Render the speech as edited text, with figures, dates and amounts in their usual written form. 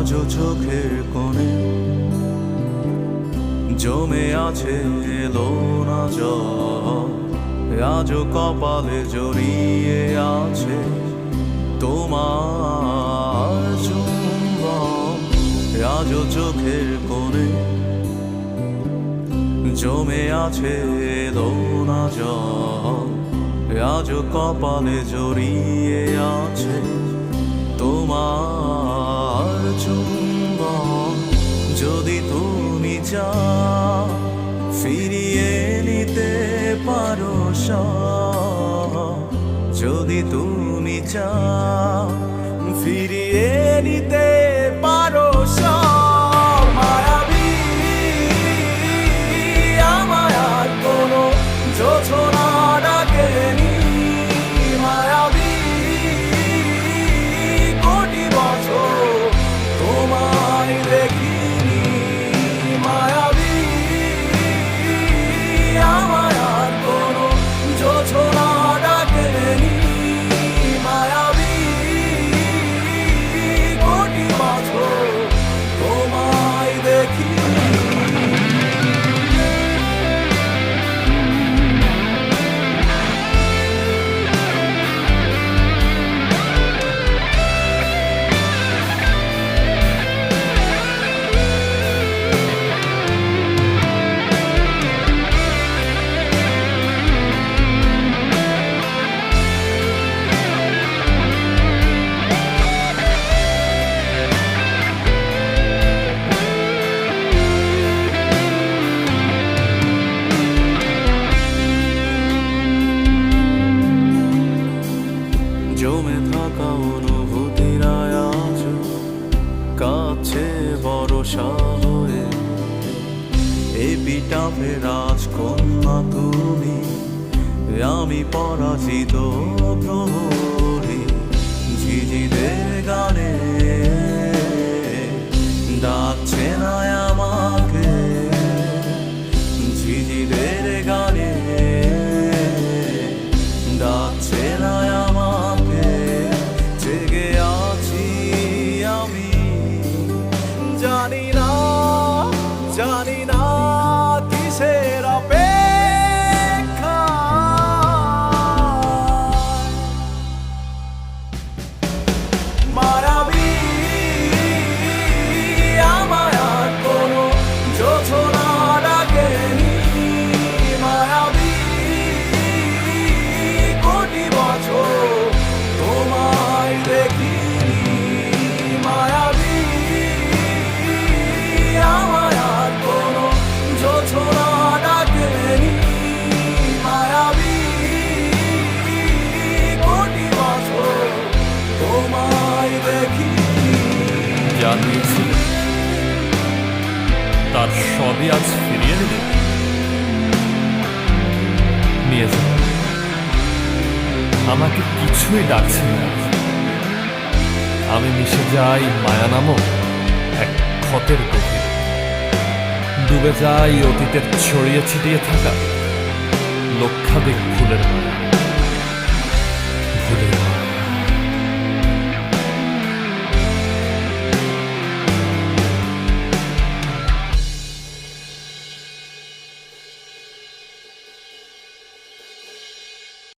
আজও চোখের কোণে জমে আছে এলো না জল, আজও কপালে জড়িয়ে আছে তোমার চুম্বন। আজও চোখের কোণে জমে আছে এলো না জল, আজও কপালে জড়িয়ে আছে তোমার চুম্বন। যদি তুমি চাও ফিরিয়ে নিতে পারো সব, যদি তুমি চাও ফিরিয়ে নিতে পারো সব। মায়াবী আমায় আর কোনো যোছনা ডাকেনি, মায়াবী কোটি বছর তোমায় দেখিনি। মায়াবী আমায় আর কোনো যোছনা ডাকেনি, মায়াবী কোটি বছর তোমায় দেখিনি। জমে থাকা অনুভূতিরা আজ কাছে ভরসা হয়ে, এপিটাপে রাজকন্যা তুমি, আমি পরাজিত প্রহরী। ঝিঝিদের গানে ডাকছে না আমাকে, ঝিঝিদের গানে ডাকছে না আমাকে। জেগে আছি আমি, জানি না জানি না কিসের অপেক্ষা। মায়াবী আমায় আর কোনো যোছনা ডাকেনি, মায়াবী কোটি বছর তোমায় দেখিনি। মায়াবী আমায় আর কোনো যোছনা ডাকেনি, মায়াবী কোটি বছর তোমায় দেখিনি। যা দিয়েছিল তার সবই আজ ফিরিয়ে দিলে। নিয়ে যাও, আমাকে কিছুই ডাকছে না। আমি মিশে যাই মায়া নামক এক ক্ষতের গভীরে, ডুবে যাই অতীতের ছড়িয়ে ছিটিয়ে থাকা লক্ষাধিক ভুলের মায়া, ভুলের মায়া।